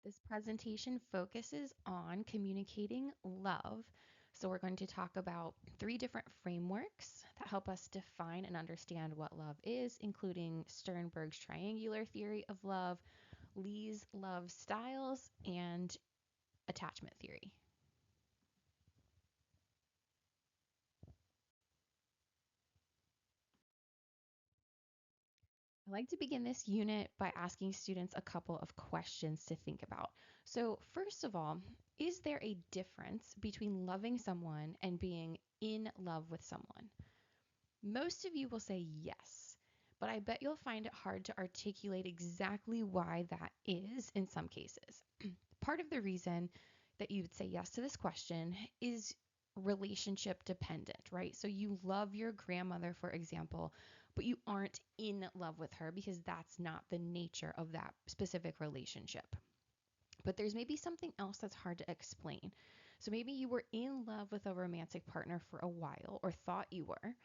This presentation focuses on communicating love. So, we're going to talk about three different frameworks that help us define and understand what love is, including Sternberg's triangular theory of love, Lee's love styles, and attachment theory. I like to begin this unit by asking students a couple of questions to think about. So, first of all, is there a difference between loving someone and being in love with someone? Most of you will say yes, but I bet you'll find it hard to articulate exactly why that is in some cases. Part of the reason that you would say yes to this question is relationship dependent, right? So you love your grandmother, for example, but you aren't in love with her because that's not the nature of that specific relationship. But there's maybe something else that's hard to explain. So maybe you were in love with a romantic partner for a while or thought you were,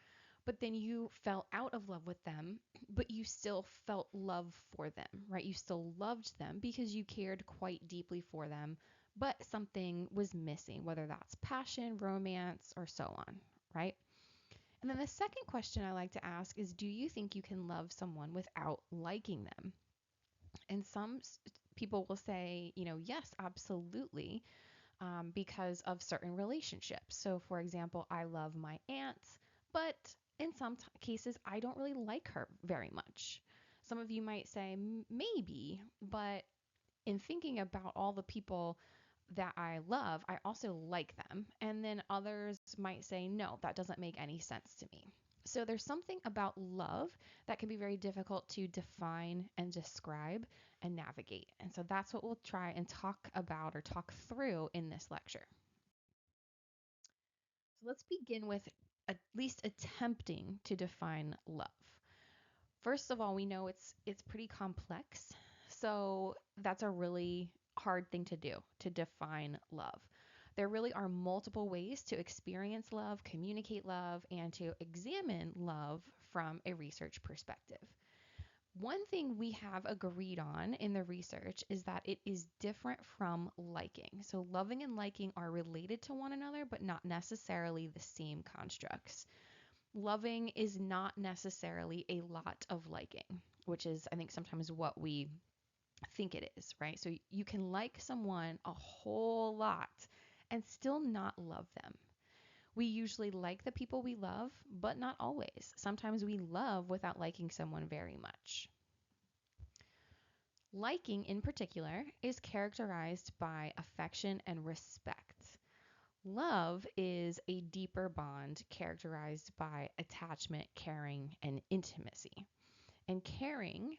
but then you fell out of love with them, but you still felt love for them, right? You still loved them because you cared quite deeply for them, but something was missing, whether that's passion, romance, or so on, right? And then the second question I like to ask is, do you think you can love someone without liking them? And some people will say, yes, absolutely, because of certain relationships. So, for example, I love my aunt, but in some cases, I don't really like her very much. Some of you might say, maybe, but in thinking about all the people that I love, I also like them. And then others might say, no, that doesn't make any sense to me. So there's something about love that can be very difficult to define and describe and navigate. And so that's what we'll try and talk about or talk through in this lecture. So let's begin with at least attempting to define love. First of all, we know it's pretty complex. So that's a really hard thing to do, to define love. There really are multiple ways to experience love, communicate love, and to examine love from a research perspective. One thing we have agreed on in the research is that it is different from liking. So, loving and liking are related to one another, but not necessarily the same constructs. Loving is not necessarily a lot of liking, which is, I think, sometimes what we think it is, right? So, you can like someone a whole lot and still not love them. We usually like the people we love, but not always. Sometimes we love without liking someone very much. Liking, in particular, is characterized by affection and respect. Love is a deeper bond characterized by attachment, caring, and intimacy. And caring,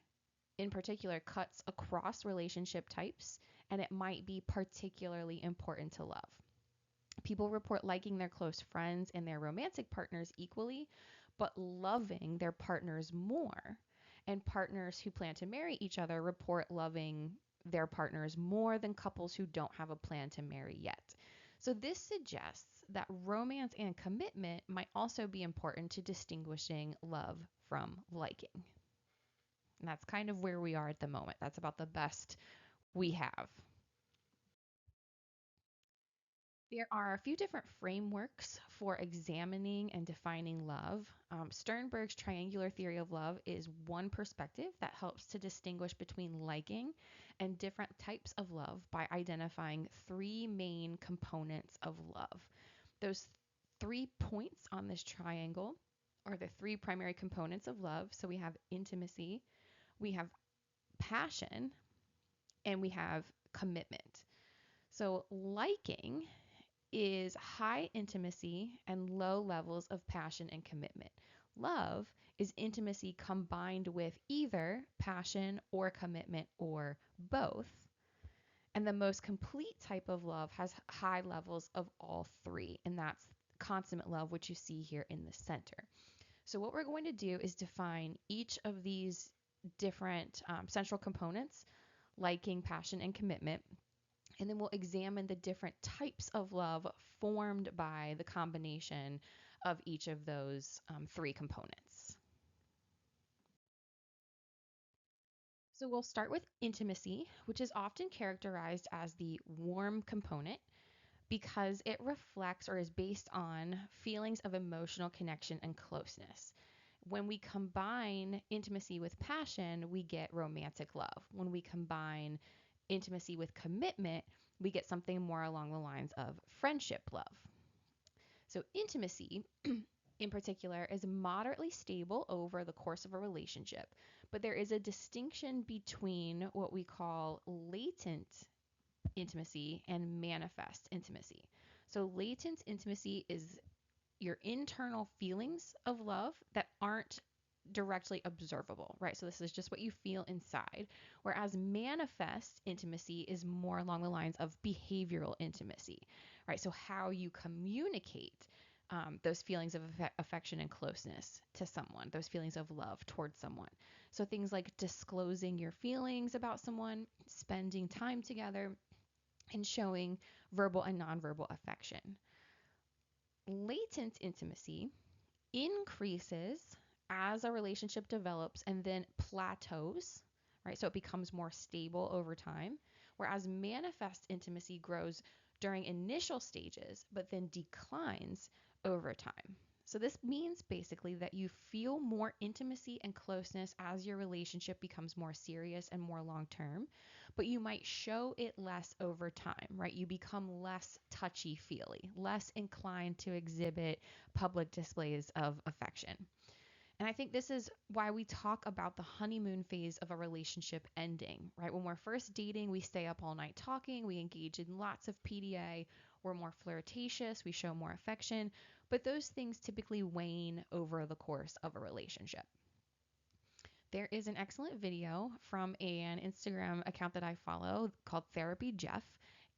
in particular, cuts across relationship types, and it might be particularly important to love. People report liking their close friends and their romantic partners equally, but loving their partners more. And partners who plan to marry each other report loving their partners more than couples who don't have a plan to marry yet. So, this suggests that romance and commitment might also be important to distinguishing love from liking. And that's kind of where we are at the moment. That's about the best we have. There are a few different frameworks for examining and defining love. Sternberg's triangular theory of love is one perspective that helps to distinguish between liking and different types of love by identifying three main components of love. Those 3 points on this triangle are the three primary components of love. So we have intimacy, we have passion, and we have commitment. So liking is high intimacy and low levels of passion and commitment. Love is intimacy combined with either passion or commitment or both. And the most complete type of love has high levels of all three, and that's consummate love, which you see here in the center. So, what we're going to do is define each of these different central components, liking, passion, and commitment, and then we'll examine the different types of love formed by the combination of each of those three components. So we'll start with intimacy, which is often characterized as the warm component because it reflects or is based on feelings of emotional connection and closeness. When we combine intimacy with passion, we get romantic love. When we combine intimacy with commitment, we get something more along the lines of friendship love. So, intimacy in particular is moderately stable over the course of a relationship, but there is a distinction between what we call latent intimacy and manifest intimacy. So, latent intimacy is your internal feelings of love that aren't directly observable, right? So, this is just what you feel inside. Whereas manifest intimacy is more along the lines of behavioral intimacy, right? So, how you communicate those feelings of affection and closeness to someone, those feelings of love towards someone. So, things like disclosing your feelings about someone, spending time together, and showing verbal and nonverbal affection. Latent intimacy increases as a relationship develops and then plateaus, right? So it becomes more stable over time, whereas manifest intimacy grows during initial stages but then declines over time. So this means basically that you feel more intimacy and closeness as your relationship becomes more serious and more long term, but you might show it less over time, right? You become less touchy feely, less inclined to exhibit public displays of affection. And I think this is why we talk about the honeymoon phase of a relationship ending, right? When we're first dating, we stay up all night talking, we engage in lots of PDA, we're more flirtatious, we show more affection, but those things typically wane over the course of a relationship. There is an excellent video from an Instagram account that I follow called Therapy Jeff,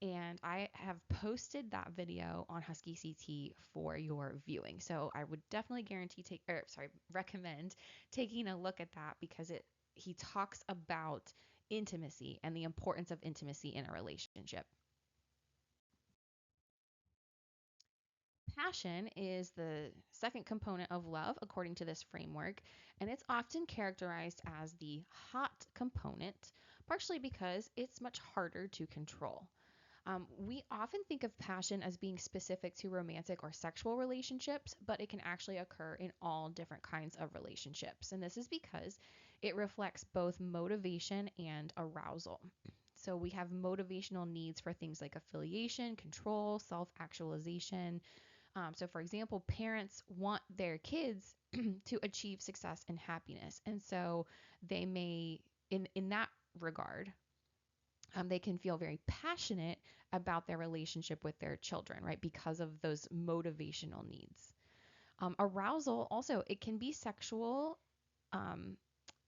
and I have posted that video on Husky CT for your viewing. So I would definitely recommend taking a look at that because he talks about intimacy and the importance of intimacy in a relationship. Passion is the second component of love, according to this framework, and it's often characterized as the hot component, partially because it's much harder to control. We often think of passion as being specific to romantic or sexual relationships, but it can actually occur in all different kinds of relationships. And this is because it reflects both motivation and arousal. So we have motivational needs for things like affiliation, control, self actualization. So, for example, parents want their kids to achieve success and happiness. And so they may, in that regard, they can feel very passionate about their relationship with their children, right? Because of those motivational needs. Arousal also, it can be sexual, um,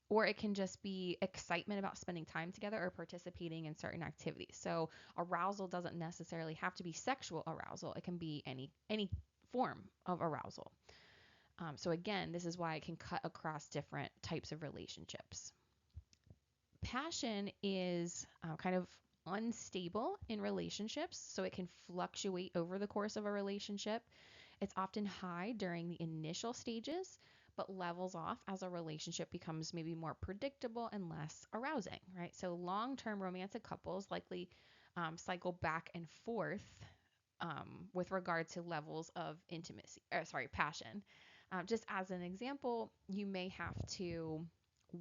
or it can just be excitement about spending time together or participating in certain activities. So arousal doesn't necessarily have to be sexual arousal. It can be any form of arousal. So again, this is why it can cut across different types of relationships. Passion is kind of unstable in relationships, so it can fluctuate over the course of a relationship. It's often high during the initial stages, but levels off as a relationship becomes maybe more predictable and less arousing, right? So long-term romantic couples likely cycle back and forth with regard to levels of passion. Just as an example, you may have to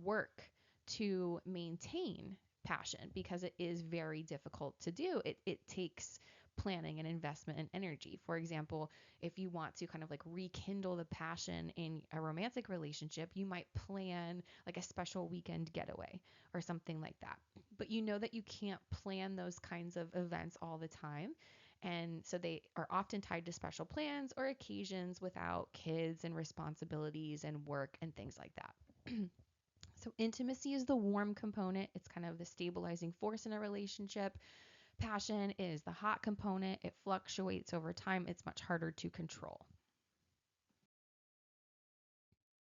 work to maintain passion because it is very difficult to do. It takes planning and investment and energy. For example, if you want to kind of like rekindle the passion in a romantic relationship, you might plan like a special weekend getaway or something like that. But you know that you can't plan those kinds of events all the time. And so they are often tied to special plans or occasions without kids and responsibilities and work and things like that. So intimacy is the warm component. It's kind of the stabilizing force in a relationship. Passion is the hot component. It fluctuates over time. It's much harder to control.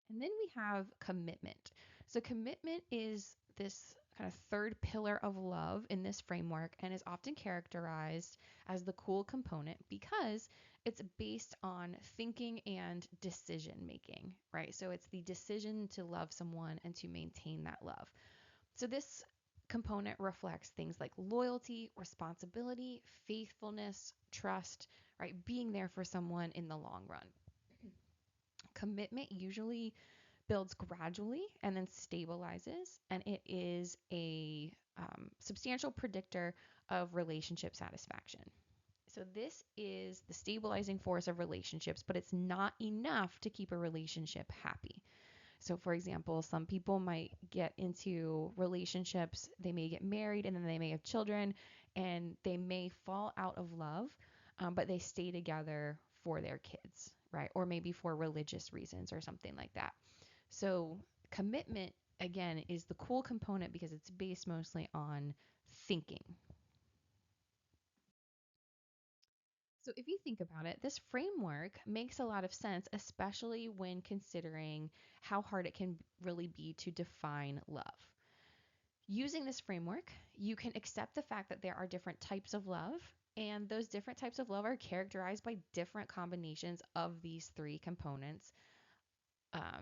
And then we have commitment. So commitment is this kind of third pillar of love in this framework and is often characterized as the cool component because it's based on thinking and decision making, right? So it's the decision to love someone and to maintain that love. So this component reflects things like loyalty, responsibility, faithfulness, trust, right? Being there for someone in the long run. Commitment usually builds gradually and then stabilizes, and it is a substantial predictor of relationship satisfaction. So, this is the stabilizing force of relationships, but it's not enough to keep a relationship happy. So, for example, some people might get into relationships, they may get married, and then they may have children, and they may fall out of love, but they stay together for their kids, right? Or maybe for religious reasons or something like that. So, commitment, again, is the cool component because it's based mostly on thinking. So, if you think about it, this framework makes a lot of sense, especially when considering how hard it can really be to define love. Using this framework, you can accept the fact that there are different types of love, and those different types of love are characterized by different combinations of these three components: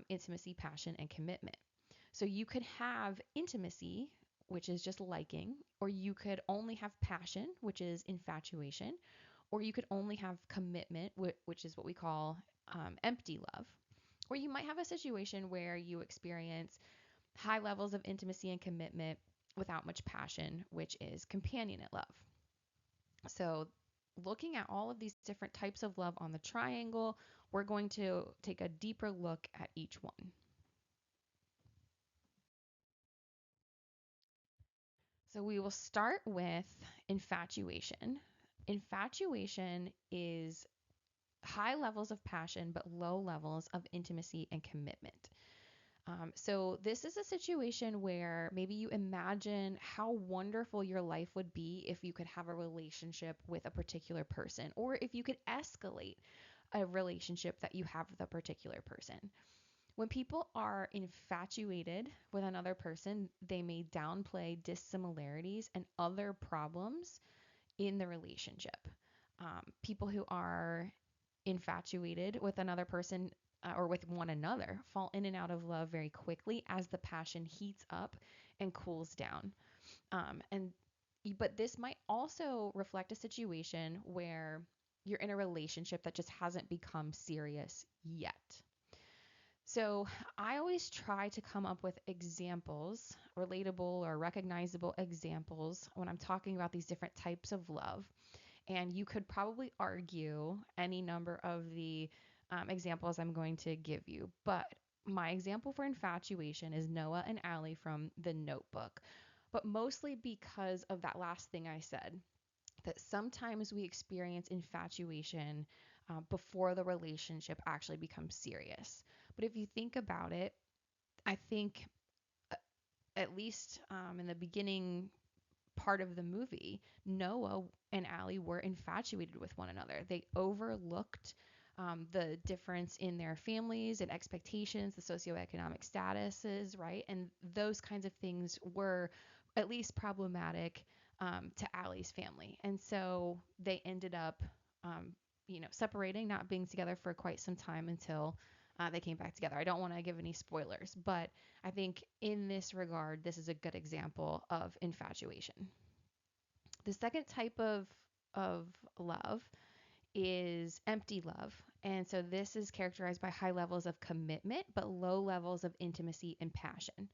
intimacy, passion, and commitment. So, you could have intimacy, which is just liking, or you could only have passion, which is infatuation, or you could only have commitment, which is what we call empty love. Or you might have a situation where you experience high levels of intimacy and commitment without much passion, which is companionate love. So, looking at all of these different types of love on the triangle, we're going to take a deeper look at each one. So, we will start with infatuation. Infatuation is high levels of passion, but low levels of intimacy and commitment. So, this is a situation where maybe you imagine how wonderful your life would be if you could have a relationship with a particular person, or if you could escalate a relationship that you have with a particular person. When people are infatuated with another person, they may downplay dissimilarities and other problems in the relationship. People who are infatuated with another person or with one another fall in and out of love very quickly as the passion heats up and cools down. And but this might also reflect a situation where you're in a relationship that just hasn't become serious yet. So I always try to come up with examples, relatable or recognizable examples, when I'm talking about these different types of love. And you could probably argue any number of the examples I'm going to give you. But my example for infatuation is Noah and Allie from The Notebook. But mostly because of that last thing I said, that sometimes we experience infatuation before the relationship actually becomes serious. But if you think about it, I think uh, at least in the beginning part of the movie, Noah and Allie were infatuated with one another. They overlooked the difference in their families and expectations, the socioeconomic statuses, right? And those kinds of things were at least problematic to Allie's family. And so they ended up, separating, not being together for quite some time until they came back together. I don't want to give any spoilers, but I think in this regard, this is a good example of infatuation. The second type of love is empty love. And so this is characterized by high levels of commitment, but low levels of intimacy and passion.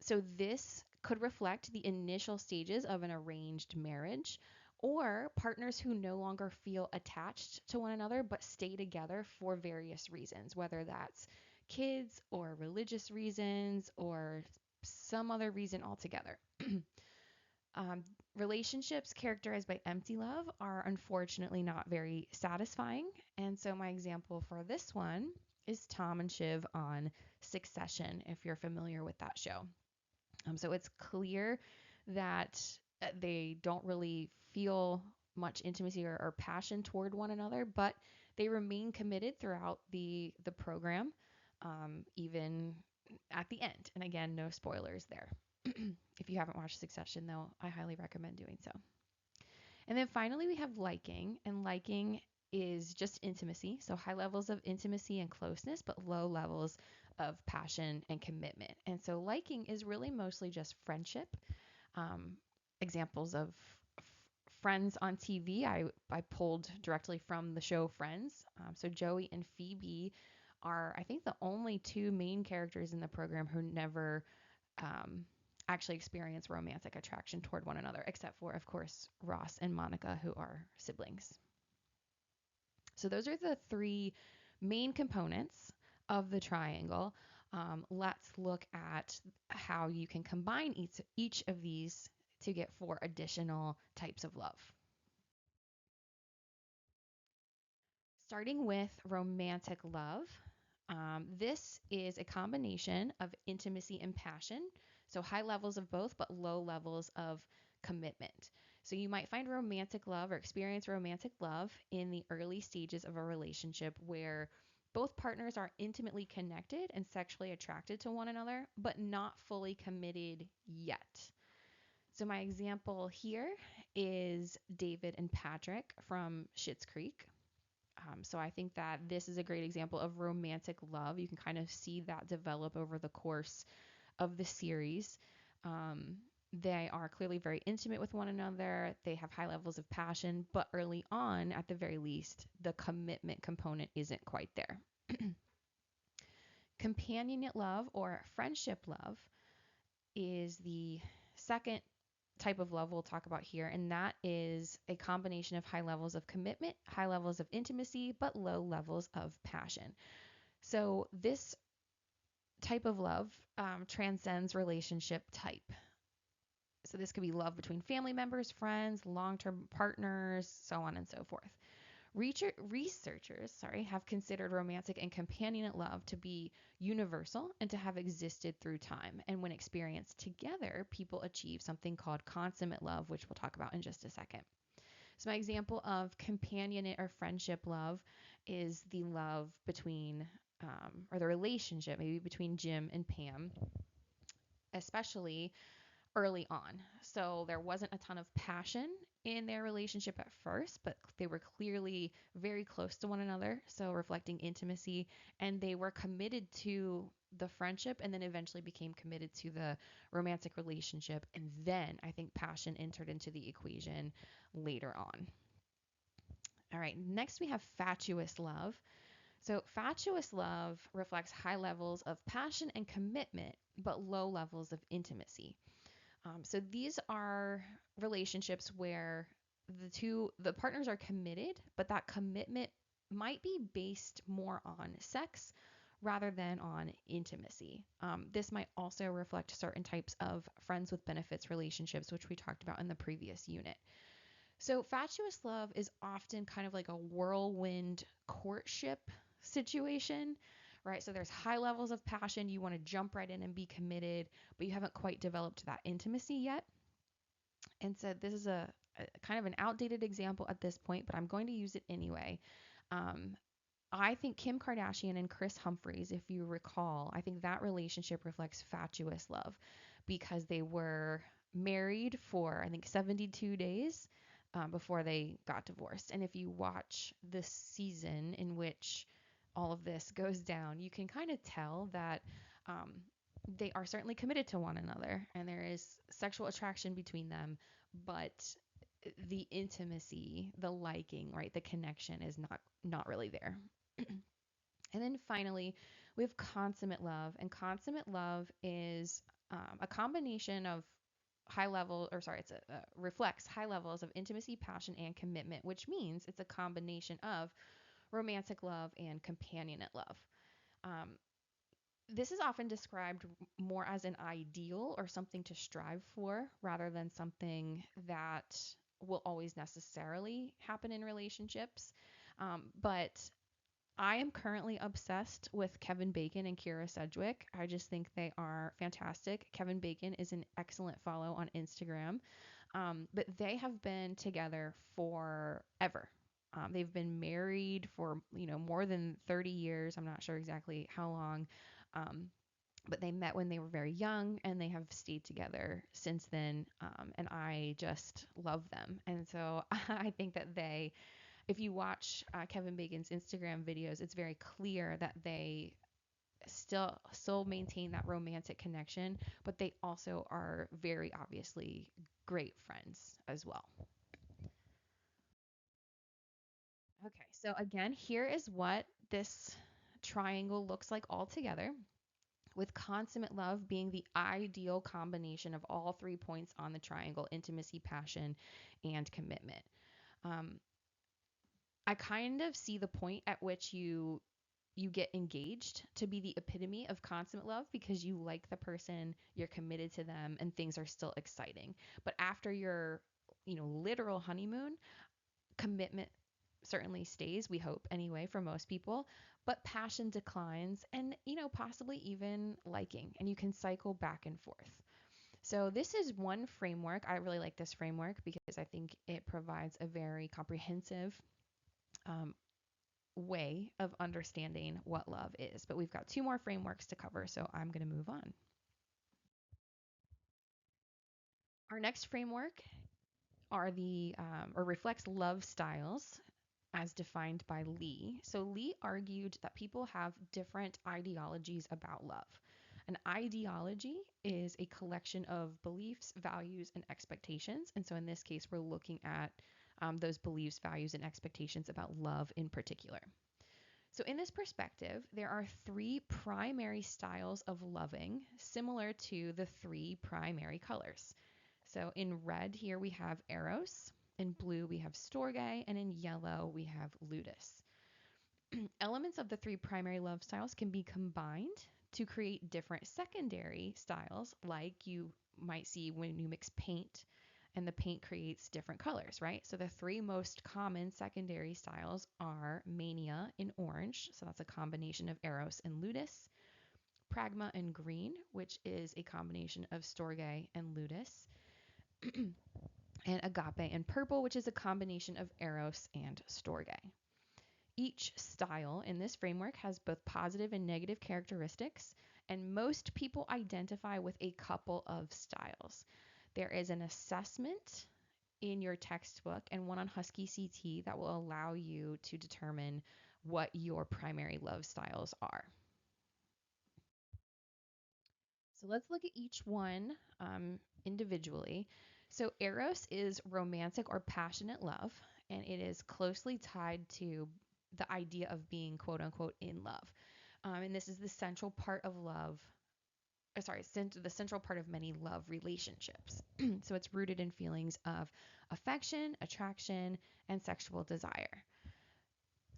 So this could reflect the initial stages of an arranged marriage or partners who no longer feel attached to one another but stay together for various reasons, whether that's kids or religious reasons or some other reason altogether. Um, Relationships characterized by empty love are unfortunately not very satisfying. And so, my example for this one is Tom and Shiv on Succession, if you're familiar with that show. So, it's clear that they don't really feel much intimacy or passion toward one another, but they remain committed throughout the program, even at the end. And again, no spoilers there. If you haven't watched Succession, though, I highly recommend doing so. And then finally, we have liking, and liking is just intimacy, so high levels of intimacy and closeness, but low levels of passion and commitment. And so liking is really mostly just friendship. Um, Examples of friends on TV, I pulled directly from the show Friends. So Joey and Phoebe are, I think, the only two main characters in the program who never um, actually experience romantic attraction toward one another, except for, of course, Ross and Monica, who are siblings. So those are the three main components of the triangle. Let's look at how you can combine each of these to get four additional types of love. Starting with romantic love, this is a combination of intimacy and passion. So high levels of both, but low levels of commitment. So you might find romantic love or experience romantic love in the early stages of a relationship where both partners are intimately connected and sexually attracted to one another, but not fully committed yet. So my example here is David and Patrick from Schitt's Creek. So I think that this is a great example of romantic love. You can kind of see that develop over the course of the series. Um, they are clearly very intimate with one another. They have high levels of passion, but early on, at the very least, the commitment component isn't quite there. Companionate love or friendship love is the second type of love we'll talk about here, and that is a combination of high levels of commitment, high levels of intimacy, but low levels of passion. So this type of love transcends relationship type. So this could be love between family members, friends, long-term partners, so on and so forth. Researchers, have considered romantic and companionate love to be universal and to have existed through time. And when experienced together, people achieve something called consummate love, which we'll talk about in just a second. So my example of companionate or friendship love is the love between, or the relationship maybe between Jim and Pam, especially early on. So there wasn't a ton of passion in their relationship at first, but they were clearly very close to one another, so reflecting intimacy, and they were committed to the friendship and then eventually became committed to the romantic relationship. And then I think passion entered into the equation later on. All right, next we have fatuous love. So, fatuous love reflects high levels of passion and commitment, but low levels of intimacy. So these are relationships where the partners are committed, but that commitment might be based more on sex rather than on intimacy. This might also reflect certain types of friends with benefits relationships, which we talked about in the previous unit. So fatuous love is often kind of like a whirlwind courtship situation, right? So there's high levels of passion. You want to jump right in and be committed, but you haven't quite developed that intimacy yet. And so this is a kind of an outdated example at this point, but I'm going to use it anyway. Um, I think Kim Kardashian and Chris Humphries, if you recall, I think that relationship reflects fatuous love because they were married for, I think, 72 days before they got divorced. And if you watch the season in which all of this goes down, you can kind of tell that um, they are certainly committed to one another and there is sexual attraction between them, but the intimacy, the liking, right, the connection is not really there. And then finally, we have consummate love, and consummate love is a combination of high level, or sorry, reflects high levels of intimacy, passion, and commitment, which means it's a combination of romantic love and companionate love. Um, this is often described more as an ideal or something to strive for rather than something that will always necessarily happen in relationships. But I am currently obsessed with Kevin Bacon and Kira Sedgwick. I just think they are fantastic. Kevin Bacon is an excellent follow on Instagram, but they have been together forever. They've been married for more than 30 years. I'm not sure exactly how long, um, but they met when they were very young and they have stayed together since then. And I just love them. And so I think that if you watch Kevin Bacon's Instagram videos, it's very clear that they still maintain that romantic connection, but they also are very obviously great friends as well. Okay, so again, here is what this triangle looks like all together, with consummate love being the ideal combination of all 3 points on the triangle: intimacy, passion, and commitment. Um, I kind of see the point at which you get engaged to be the epitome of consummate love because you like the person, you're committed to them, and things are still exciting. But after your, literal honeymoon, commitment certainly stays, we hope anyway, for most people, but passion declines and, possibly even liking, and you can cycle back and forth. So, this is one framework. I really like this framework because I think it provides a very comprehensive um, way of understanding what love is. But we've got two more frameworks to cover, so I'm going to move on. Our next framework are the or reflects love styles as defined by Lee. So Lee argued that people have different ideologies about love. An ideology is a collection of beliefs, values, and expectations. And so in this case, we're looking at those beliefs, values, and expectations about love in particular. So, in this perspective, there are three primary styles of loving, similar to the three primary colors. So, in red, here we have Eros, in blue, we have Storge, and in yellow, we have Ludus. Elements of the three primary love styles can be combined to create different secondary styles, like you might see when you mix paint and the paint creates different colors, right? So the three most common secondary styles are mania in orange, so that's a combination of Eros and Ludus, pragma in green, which is a combination of Storge and Ludus, and agape in purple, which is a combination of Eros and Storge. Each style in this framework has both positive and negative characteristics, and most people identify with a couple of styles. There is an assessment in your textbook and one on Husky CT that will allow you to determine what your primary love styles are. So let's look at each one individually. So, Eros is romantic or passionate love, and it is closely tied to the idea of being quote unquote in love. And this is the central part of love. The central part of many love relationships. So it's rooted in feelings of affection, attraction, and sexual desire.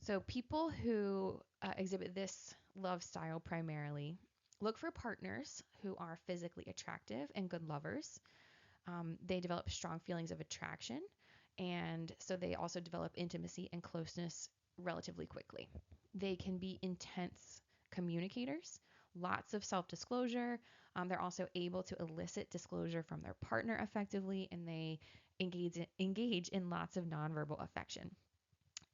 So people who exhibit this love style primarily look for partners who are physically attractive and good lovers. They develop strong feelings of attraction, and so they also develop intimacy and closeness relatively quickly. They can be intense communicators, lots of self disclosure. They're also able to elicit disclosure from their partner effectively, and they engage in lots of nonverbal affection.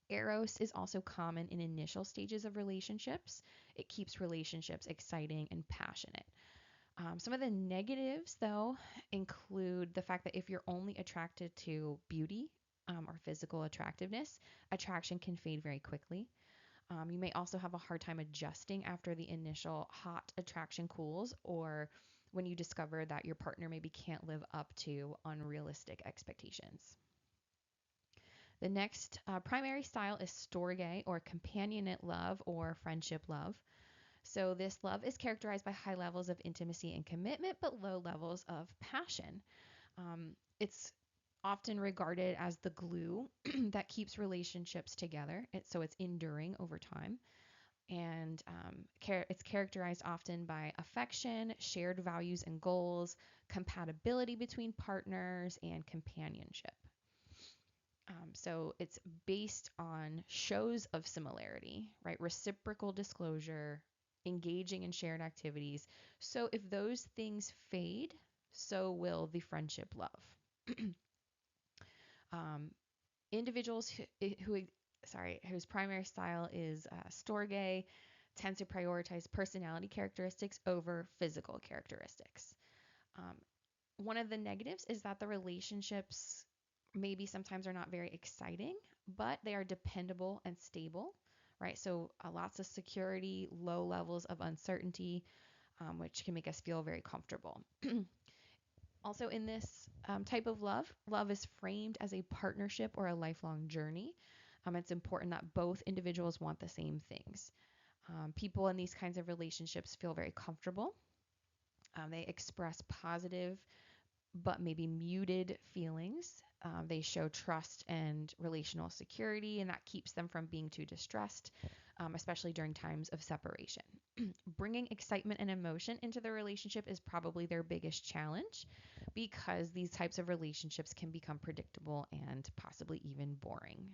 Eros is also common in initial stages of relationships. It keeps relationships exciting and passionate. Some of the negatives, though, include the fact that if you're only attracted to beauty or physical attractiveness, attraction can fade very quickly. You may also have a hard time adjusting after the initial hot attraction cools, or when you discover that your partner maybe can't live up to unrealistic expectations. The next primary style is storge, or companionate love, or friendship love. So, this love is characterized by high levels of intimacy and commitment, but low levels of passion. It's often regarded as the glue that keeps relationships together. So, it's enduring over time. And it's characterized often by affection, shared values and goals, compatibility between partners, and companionship. So it's based on shows of similarity, right? Reciprocal disclosure, engaging in shared activities. So if those things fade, so will the friendship love. um, Individuals whose primary style is storge tend to prioritize personality characteristics over physical characteristics. Um, One of the negatives is that the relationships maybe sometimes are not very exciting, but they are dependable and stable, right? So lots of security, low levels of uncertainty, which can make us feel very comfortable. Also, in this type of love, love is framed as a partnership or a lifelong journey. It's important that both individuals want the same things. People in these kinds of relationships feel very comfortable. They express positive but maybe muted feelings. They show trust and relational security, and that keeps them from being too distressed, especially during times of separation. Bringing excitement and emotion into the relationship is probably their biggest challenge because these types of relationships can become predictable and possibly even boring.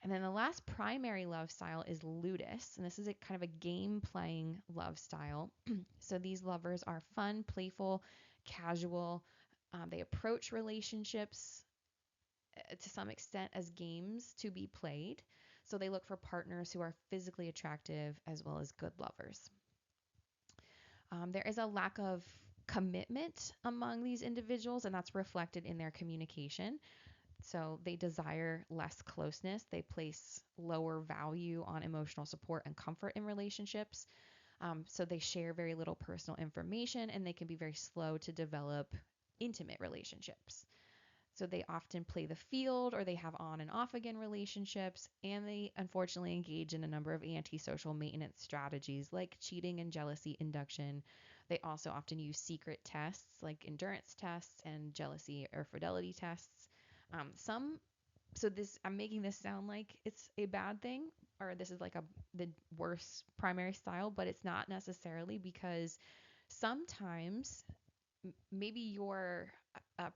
And then the last primary love style is ludus, and this is a kind of a game playing love style. So these lovers are fun, playful, casual. They approach relationships to some extent as games to be played. So they look for partners who are physically attractive as well as good lovers. There is a lack of commitment among these individuals, and that's reflected in their communication. So they desire less closeness. They place lower value on emotional support and comfort in relationships. So they share very little personal information, and they can be very slow to develop intimate relationships. So they often play the field, or they have on and off again relationships, and they unfortunately engage in a number of antisocial maintenance strategies like cheating and jealousy induction. They also often use secret tests like endurance tests and jealousy or fidelity tests. Some so this I'm making this sound like it's a bad thing, or this is like the worst primary style, but it's not necessarily, because sometimes maybe your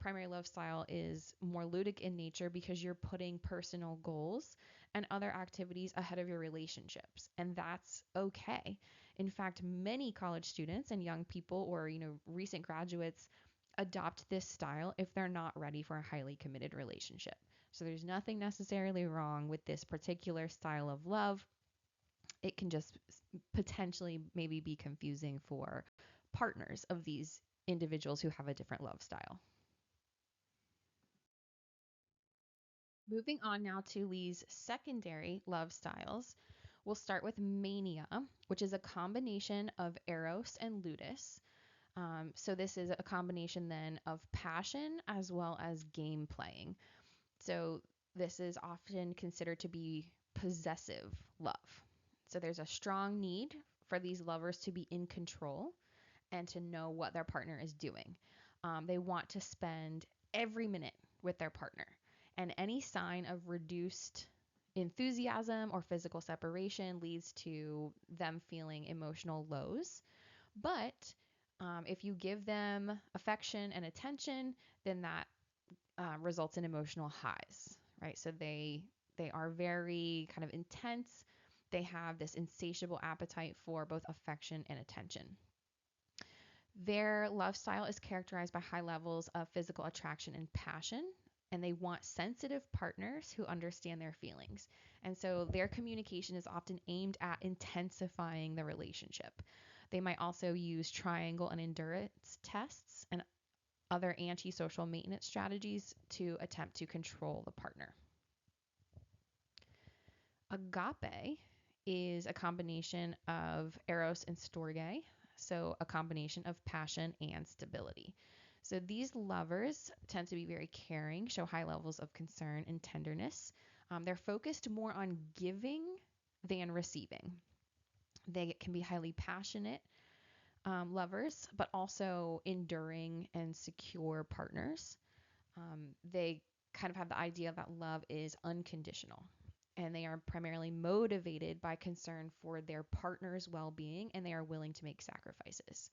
primary love style is more ludic in nature because you're putting personal goals and other activities ahead of your relationships, and that's okay. In fact, many college students and young people, or recent graduates, adopt this style if they're not ready for a highly committed relationship. So there's nothing necessarily wrong with this particular style of love. It can just potentially maybe be confusing for partners of these individuals who have a different love style. Moving on now to Lee's secondary love styles, we'll start with mania, which is a combination of eros and ludus. So this is a combination then of passion as well as game playing. So this is often considered to be possessive love. So there's a strong need for these lovers to be in control and to know what their partner is doing. They want to spend every minute with their partner, and any sign of reduced enthusiasm or physical separation leads to them feeling emotional lows. But if you give them affection and attention, then that results in emotional highs, right? So they are very kind of intense. They have this insatiable appetite for both affection and attention. Their love style is characterized by high levels of physical attraction and passion, and they want sensitive partners who understand their feelings. And so their communication is often aimed at intensifying the relationship. They might also use triangle and endurance tests and other antisocial maintenance strategies to attempt to control the partner. Agape is a combination of eros and storge, so a combination of passion and stability. So these lovers tend to be very caring, show high levels of concern and tenderness. They're focused more on giving than receiving. They can be highly passionate lovers, but also enduring and secure partners. They kind of have the idea that love is unconditional, and they are primarily motivated by concern for their partner's well being, and they are willing to make sacrifices.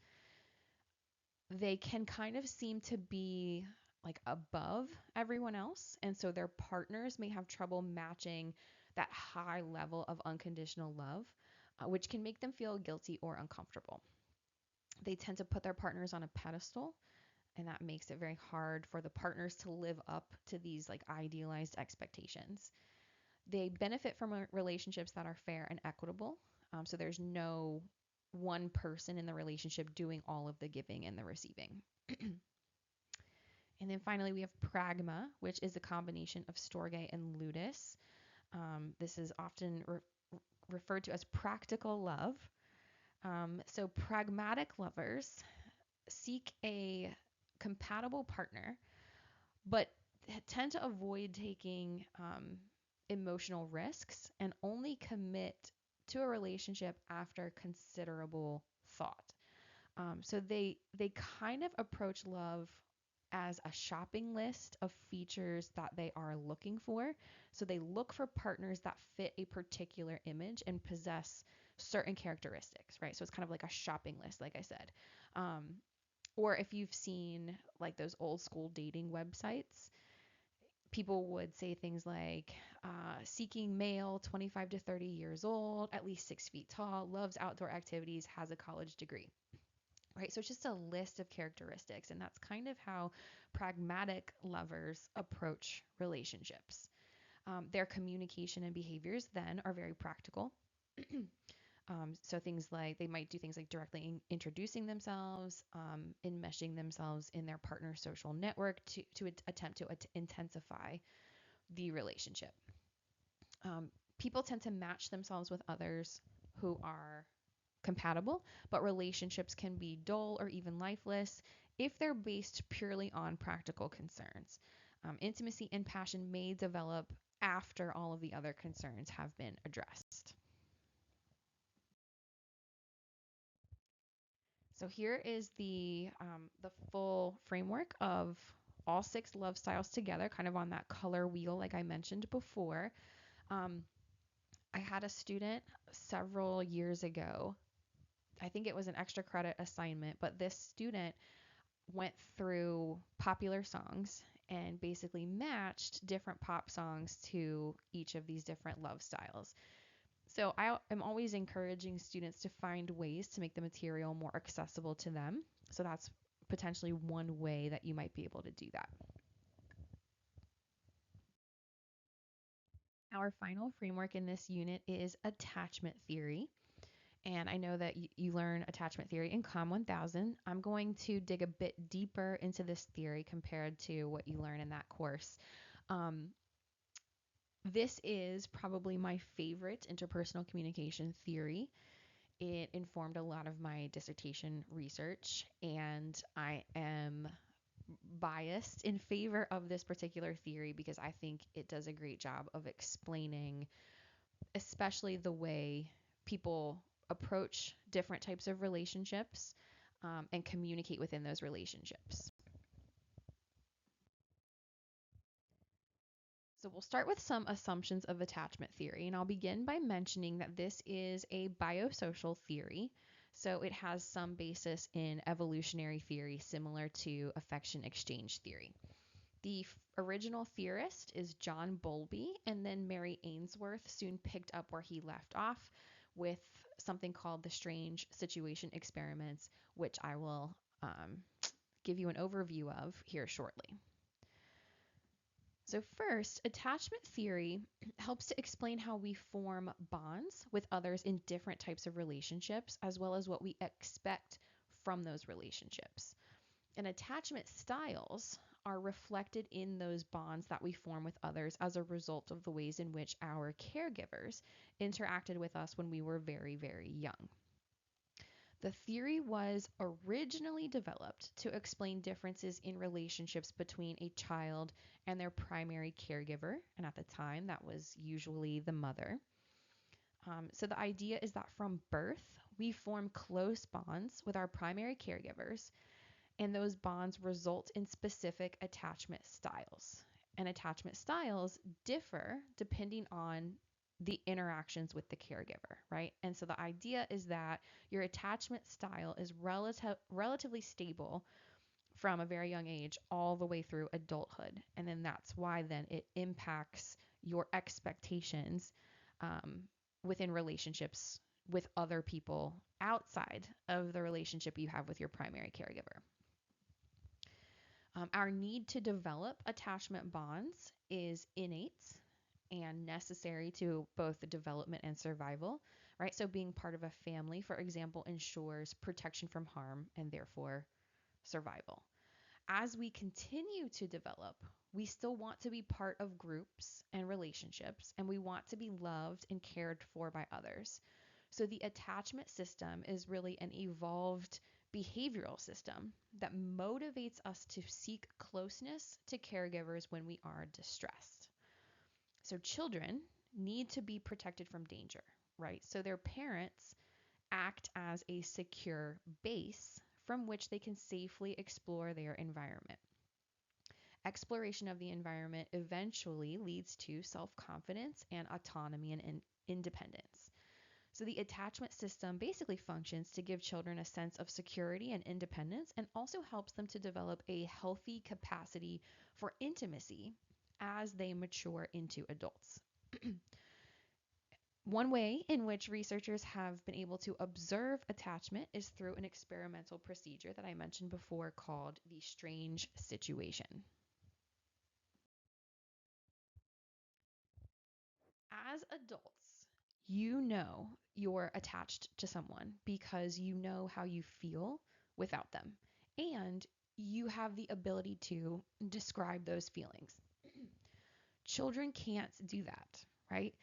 They can kind of seem to be like above everyone else, and so their partners may have trouble matching that high level of unconditional love, which can make them feel guilty or uncomfortable. They tend to put their partners on a pedestal, and that makes it very hard for the partners to live up to these like idealized expectations. They benefit from relationships that are fair and equitable. So there's no one person in the relationship doing all of the giving and the receiving. And then finally, we have pragma, which is a combination of storge and ludus. This is often referred to as practical love. So, pragmatic lovers seek a compatible partner, but tend to avoid taking emotional risks and only commit to a relationship after considerable thought. So they kind of approach love as a shopping list of features that they are looking for. So they look for partners that fit a particular image and possess certain characteristics, right? So it's kind of like a shopping list, like I said. Um, or if you've seen like those old school dating websites, people would say things like seeking male 25 to 30 years old, at least 6 feet tall, loves outdoor activities, has a college degree, right? So it's just a list of characteristics. And that's kind of how pragmatic lovers approach relationships. Their communication and behaviors then are very practical. So things like they might do things like directly introducing themselves, enmeshing themselves in their partner's social network to attempt to intensify the relationship. People tend to match themselves with others who are compatible, but relationships can be dull or even lifeless if they're based purely on practical concerns. Intimacy and passion may develop after all of the other concerns have been addressed. So here is the full framework of all 6 love styles together, kind of on that color wheel, like I mentioned before. Um, I had a student several years ago. I think it was an extra credit assignment, but this student went through popular songs and basically matched different pop songs to each of these different love styles. So I am always encouraging students to find ways to make the material more accessible to them. So that's potentially one way that you might be able to do that. Our final framework in this unit is attachment theory. And I know that you learn attachment theory in COM 1000. I'm going to dig a bit deeper into this theory compared to what you learn in that course. Um, this is probably my favorite interpersonal communication theory. It informed a lot of my dissertation research, and I am biased in favor of this particular theory because I think it does a great job of explaining, especially the way people approach different types of relationships and communicate within those relationships. So we'll start with some assumptions of attachment theory, and I'll begin by mentioning that this is a biosocial theory. So it has some basis in evolutionary theory similar to affection exchange theory. The original theorist is John Bowlby, and then Mary Ainsworth soon picked up where he left off with something called the strange situation experiments, which I will give you an overview of here shortly. So, first, attachment theory helps to explain how we form bonds with others in different types of relationships, as well as what we expect from those relationships. And attachment styles are reflected in those bonds that we form with others as a result of the ways in which our caregivers interacted with us when we were very, very young. The theory was originally developed to explain differences in relationships between a child and their primary caregiver, and at the time that was usually the mother. So the idea is that from birth, we form close bonds with our primary caregivers, and those bonds result in specific attachment styles. And attachment styles differ depending on the interactions with the caregiver, right? And so the idea is that your attachment style is relatively stable from a very young age all the way through adulthood. And then that's why then it impacts your expectations um, within relationships with other people outside of the relationship you have with your primary caregiver. Our need to develop attachment bonds is innate and necessary to both the development and survival, right? So being part of a family, for example, ensures protection from harm and therefore survival. As we continue to develop, we still want to be part of groups and relationships, and we want to be loved and cared for by others. So the attachment system is really an evolved behavioral system that motivates us to seek closeness to caregivers when we are distressed. So children need to be protected from danger, right? So their parents act as a secure base from which they can safely explore their environment. Exploration of the environment eventually leads to self confidence and autonomy and independence. So, the attachment system basically functions to give children a sense of security and independence and also helps them to develop a healthy capacity for intimacy as they mature into adults. One way in which researchers have been able to observe attachment is through an experimental procedure that I mentioned before called the strange situation. As adults, you know you're attached to someone because you know how you feel without them. And you have the ability to describe those feelings. Children can't do that, right?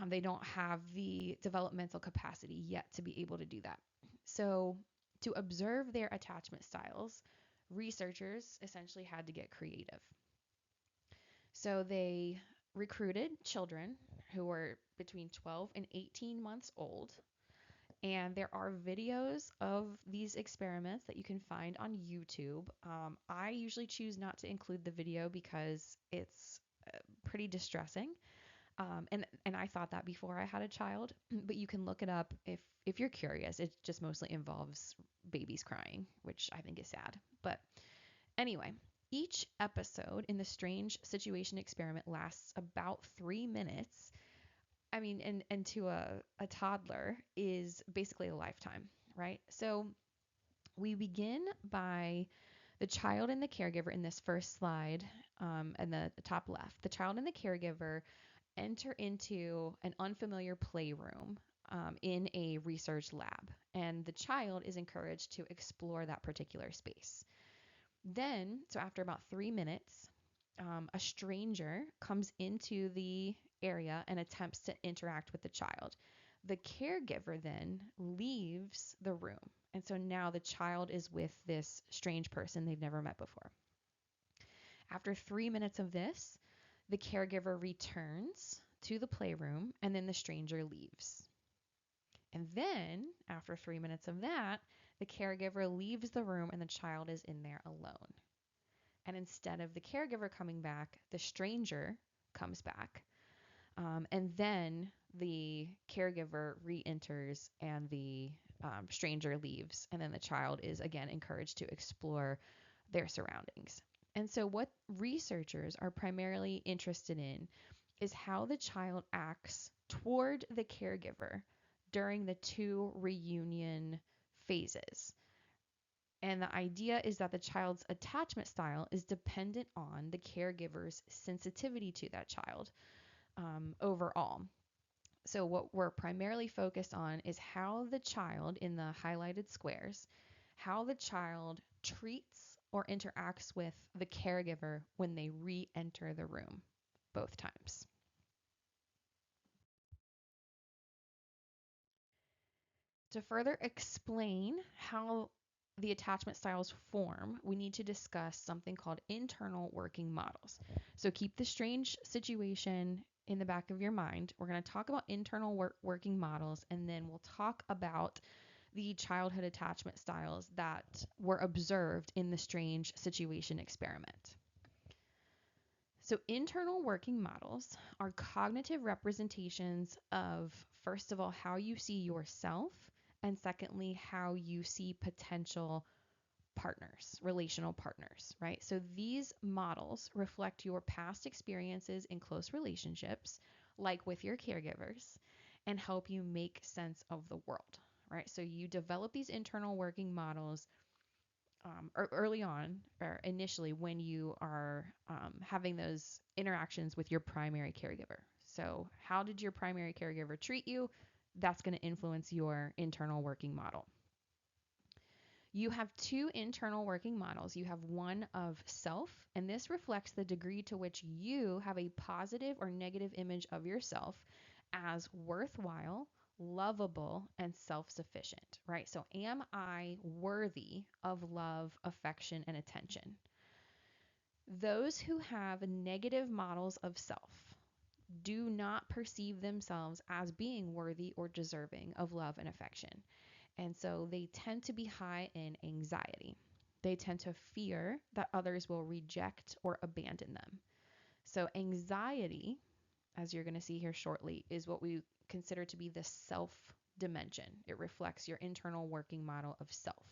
They don't have the developmental capacity yet to be able to do that. So, to observe their attachment styles, researchers essentially had to get creative. So, they recruited children who were between 12 and 18 months old. And there are videos of these experiments that you can find on YouTube. I usually choose not to include the video because it's pretty distressing. And I thought that before I had a child, but you can look it up if you're curious. It just mostly involves babies crying, which I think is sad. But anyway, each episode in the strange situation experiment lasts about 3 minutes. I mean, and to a toddler is basically a lifetime, right? So we begin by the child and the caregiver in this first slide, in the top left. The child and the caregiver enter into an unfamiliar playroom in a research lab, and the child is encouraged to explore that particular space. Then, so after about 3 minutes, a stranger comes into the area and attempts to interact with the child. The caregiver then leaves the room. And so now the child is with this strange person they've never met before. After 3 minutes of this, the caregiver returns to the playroom and then the stranger leaves. And then, after 3 minutes of that, the caregiver leaves the room and the child is in there alone. And instead of the caregiver coming back, the stranger comes back. And then the caregiver re enters and the stranger leaves. And then the child is again encouraged to explore their surroundings. And so, what researchers are primarily interested in is how the child acts toward the caregiver during the two reunion phases. And the idea is that the child's attachment style is dependent on the caregiver's sensitivity to that child overall. So, what we're primarily focused on is how the child, in the highlighted squares, how the child treats or interacts with the caregiver when they re enter the room both times. To further explain how the attachment styles form, we need to discuss something called internal working models. So keep the strange situation in the back of your mind. We're going to talk about internal working models, and then we'll talk about the childhood attachment styles that were observed in the strange situation experiment. So internal working models are cognitive representations of, first of all, how you see yourself, and secondly, how you see potential partners, relational partners, right? So these models reflect your past experiences in close relationships, like with your caregivers, and help you make sense of the world, right? So you develop these internal working models early on, or initially when you are having those interactions with your primary caregiver. So how did your primary caregiver treat you? That's going to influence your internal working model. You have two internal working models. You have one of self, and this reflects the degree to which you have a positive or negative image of yourself as worthwhile, lovable, and self sufficient, right? So, am I worthy of love, affection, and attention? Those who have negative models of self do not perceive themselves as being worthy or deserving of love and affection. And so they tend to be high in anxiety. They tend to fear that others will reject or abandon them. So, anxiety, as you're going to see here shortly, is what we consider to be the self dimension. It reflects your internal working model of self.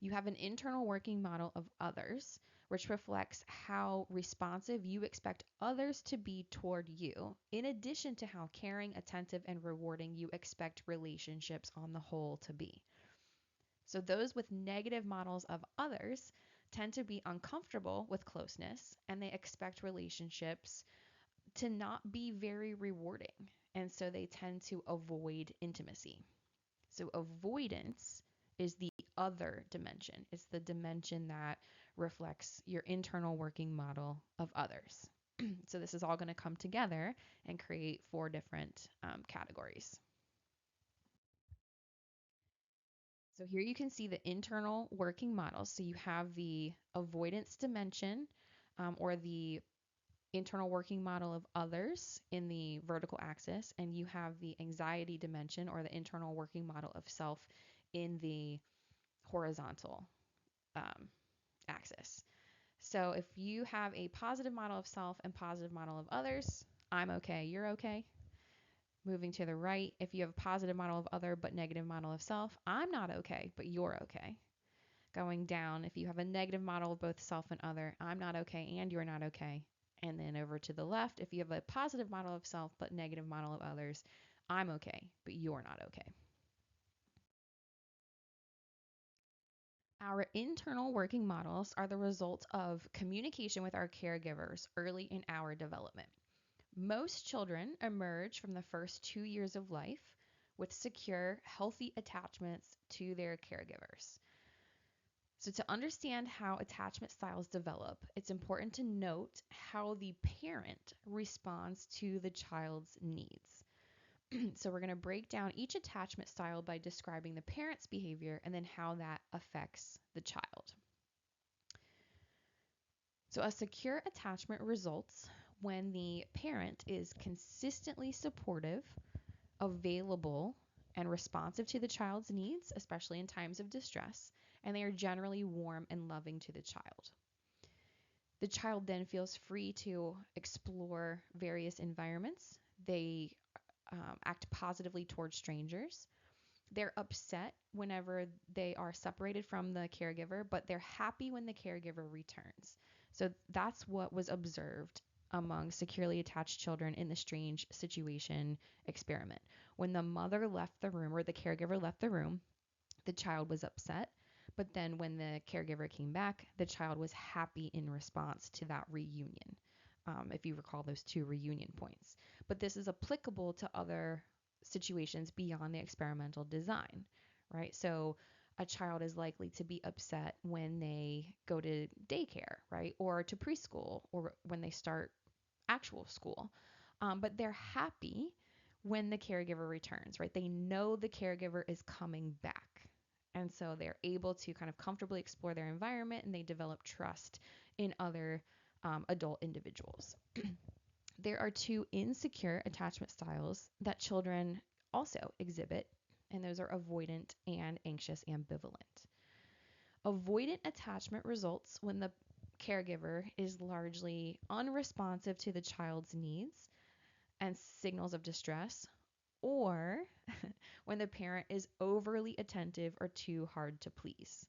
You have an internal working model of others, which reflects how responsive you expect others to be toward you, in addition to how caring, attentive, and rewarding you expect relationships on the whole to be. So, those with negative models of others tend to be uncomfortable with closeness, and they expect relationships to not be very rewarding. And so they tend to avoid intimacy. So, avoidance is the other dimension. It's the dimension that reflects your internal working model of others. So, this is all going to come together and create four different categories. So, here you can see the internal working models. So, you have the avoidance dimension or the internal working model of others in the vertical axis, and you have the anxiety dimension or the internal working model of self in the horizontal um, axis. So if you have a positive model of self and positive model of others, I'm okay, you're okay. Moving to the right, if you have a positive model of other but negative model of self, I'm not okay, but you're okay. Going down, if you have a negative model of both self and other, I'm not okay and you're not okay. And then over to the left, if you have a positive model of self but negative model of others, I'm okay, but you're not okay. Our internal working models are the result of communication with our caregivers early in our development. Most children emerge from the first 2 years of life with secure, healthy attachments to their caregivers. So, to understand how attachment styles develop, it's important to note how the parent responds to the child's needs. So, we're going to break down each attachment style by describing the parent's behavior and then how that affects the child. So, a secure attachment results when the parent is consistently supportive, available, and responsive to the child's needs, especially in times of distress, and they are generally warm and loving to the child. The child then feels free to explore various environments. They act positively towards strangers. They're upset whenever they are separated from the caregiver, but they're happy when the caregiver returns. So that's what was observed among securely attached children in the strange situation experiment. When the mother left the room or the caregiver left the room, the child was upset. But then when the caregiver came back, the child was happy in response to that reunion, if you recall those two reunion points. But this is applicable to other situations beyond the experimental design, right? So a child is likely to be upset when they go to daycare, right? Or to preschool, or when they start actual school. But they're happy when the caregiver returns, right? They know the caregiver is coming back. And so they're able to kind of comfortably explore their environment and they develop trust in other adult individuals. There are two insecure attachment styles that children also exhibit, and those are avoidant and anxious ambivalent. Avoidant attachment results when the caregiver is largely unresponsive to the child's needs and signals of distress, or when the parent is overly attentive or too hard to please.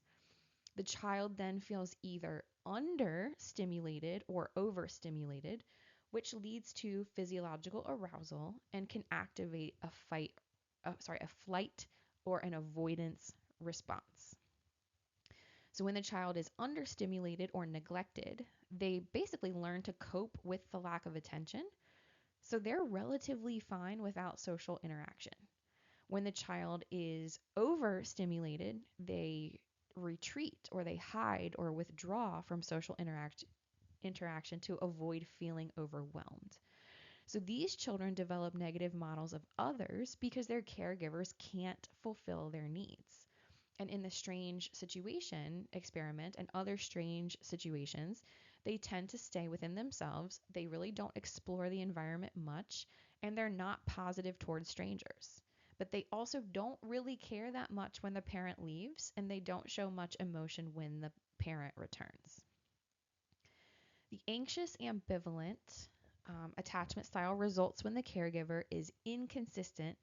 The child then feels either understimulated or overstimulated, which leads to physiological arousal and can activate a flight or an avoidance response. So when the child is understimulated or neglected, they basically learn to cope with the lack of attention. So they're relatively fine without social interaction. When the child is overstimulated, they retreat or they hide or withdraw from social interaction to avoid feeling overwhelmed. So these children develop negative models of others because their caregivers can't fulfill their needs. And in the strange situation experiment and other strange situations, they tend to stay within themselves. They really don't explore the environment much, and they're not positive towards strangers. But they also don't really care that much when the parent leaves, and they don't show much emotion when the parent returns. The anxious ambivalent attachment style results when the caregiver is inconsistent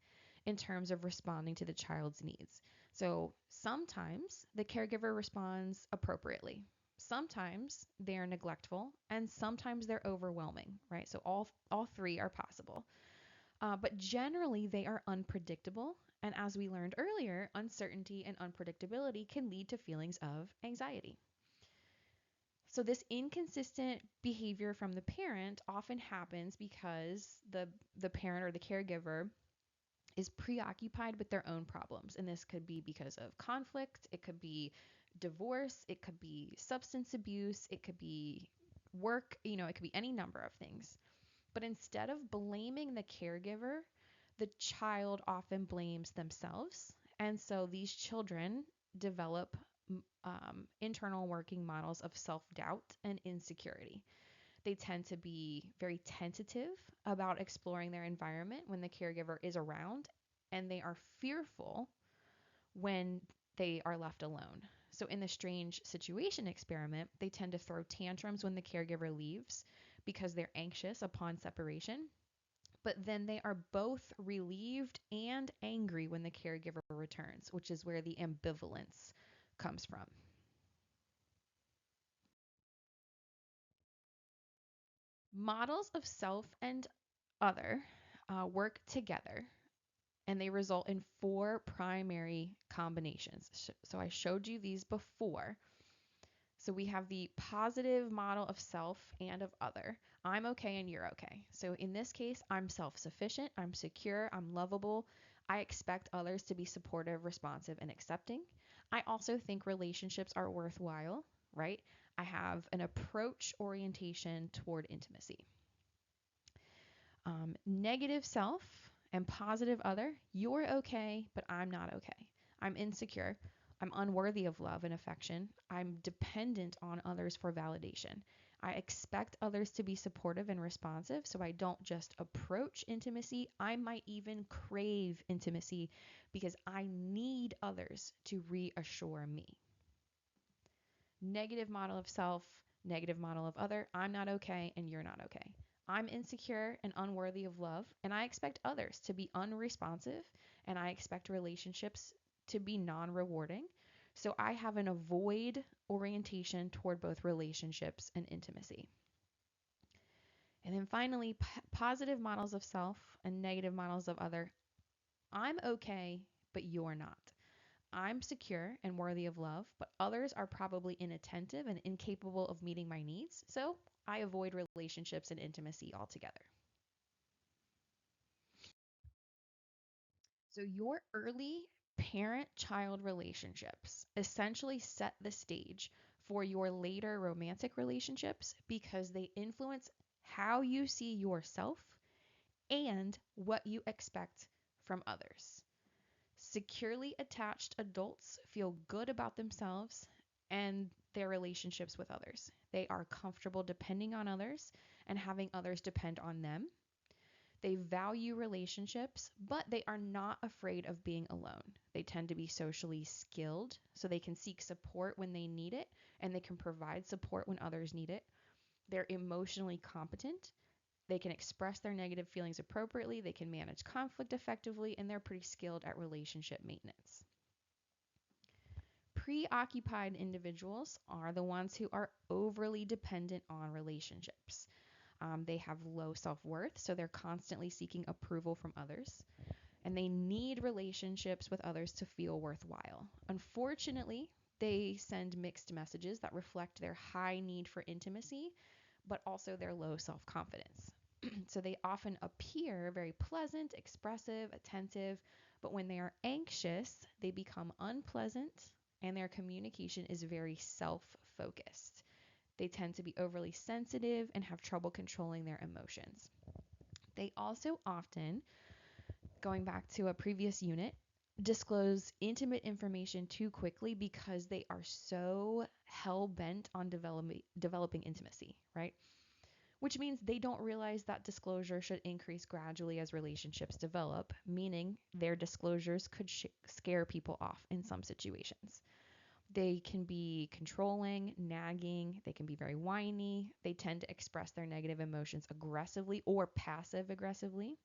in terms of responding to the child's needs. So sometimes the caregiver responds appropriately. Sometimes they're neglectful and sometimes they're overwhelming, right? So all three are possible. But generally they are unpredictable. And as we learned earlier, uncertainty and unpredictability can lead to feelings of anxiety. So this inconsistent behavior from the parent often happens because the parent or the caregiver is preoccupied with their own problems. And this could be because of conflict, it could be divorce, it could be substance abuse, it could be work, it could be any number of things. But instead of blaming the caregiver, the child often blames themselves. And so these children develop internal working models of self doubt and insecurity. They tend to be very tentative about exploring their environment when the caregiver is around, and they are fearful when they are left alone. So, in the strange situation experiment, they tend to throw tantrums when the caregiver leaves because they're anxious upon separation. But then they are both relieved and angry when the caregiver returns, which is where the ambivalence comes from. Models of self and other work together and they result in four primary combinations. So I showed you these before. So we have the positive model of self and of other. I'm okay and you're okay. So in this case, I'm self sufficient, I'm secure, I'm lovable. I expect others to be supportive, responsive, and accepting. I also think relationships are worthwhile, right? I have an approach orientation toward intimacy. Negative self and positive other, you're okay, but I'm not okay. I'm insecure. I'm unworthy of love and affection. I'm dependent on others for validation. I expect others to be supportive and responsive, so I don't just approach intimacy. I might even crave intimacy because I need others to reassure me. Negative model of self, negative model of other. I'm not okay and you're not okay. I'm insecure and unworthy of love, and I expect others to be unresponsive, and I expect relationships to be non rewarding. So I have an avoid orientation toward both relationships and intimacy. And then finally, positive models of self and negative models of other. I'm okay, but you're not. I'm secure and worthy of love, but others are probably inattentive and incapable of meeting my needs, so I avoid relationships and intimacy altogether. So, your early parent child relationships essentially set the stage for your later romantic relationships because they influence how you see yourself and what you expect from others. Securely attached adults feel good about themselves and their relationships with others. They are comfortable depending on others and having others depend on them. They value relationships, but they are not afraid of being alone. They tend to be socially skilled, so they can seek support when they need it and they can provide support when others need it. They're emotionally competent. They can express their negative feelings appropriately, they can manage conflict effectively, and they're pretty skilled at relationship maintenance. Preoccupied individuals are the ones who are overly dependent on relationships. They have low self worth, so they're constantly seeking approval from others. And they need relationships with others to feel worthwhile. Unfortunately, they send mixed messages that reflect their high need for intimacy, but also their low self confidence. So they often appear very pleasant, expressive, attentive, But when they are anxious, they become unpleasant and their communication is very self focused. They tend to be overly sensitive and have trouble controlling their emotions. They also often, going back to a previous unit, disclose intimate information too quickly because they are so hell bent on developing intimacy, right? Which means they don't realize that disclosure should increase gradually as relationships develop, meaning their disclosures could scare people off in some situations. They can be controlling, nagging, they can be very whiny, they tend to express their negative emotions aggressively or passive aggressively.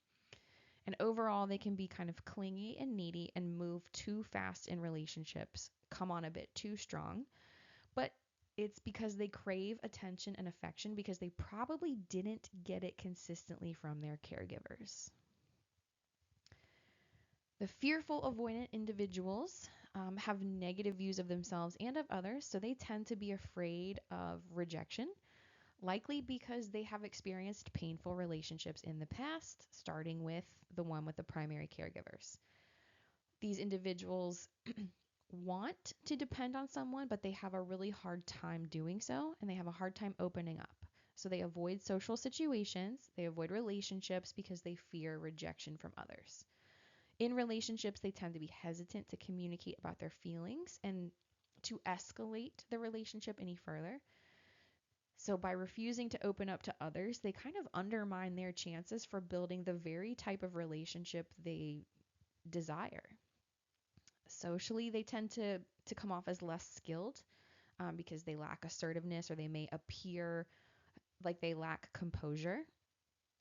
And overall, they can be kind of clingy and needy and move too fast in relationships, come on a bit too strong. But it's because they crave attention and affection because they probably didn't get it consistently from their caregivers. The fearful avoidant individuals have negative views of themselves and of others, so they tend to be afraid of rejection, likely because they have experienced painful relationships in the past, starting with the one with the primary caregivers. These individuals want to depend on someone, but they have a really hard time doing so, and they have a hard time opening up. So they avoid social situations, they avoid relationships because they fear rejection from others. In relationships, they tend to be hesitant to communicate about their feelings and to escalate the relationship any further. So by refusing to open up to others, they kind of undermine their chances for building the very type of relationship they desire. Socially, they tend to come off as less skilled because they lack assertiveness or they may appear like they lack composure.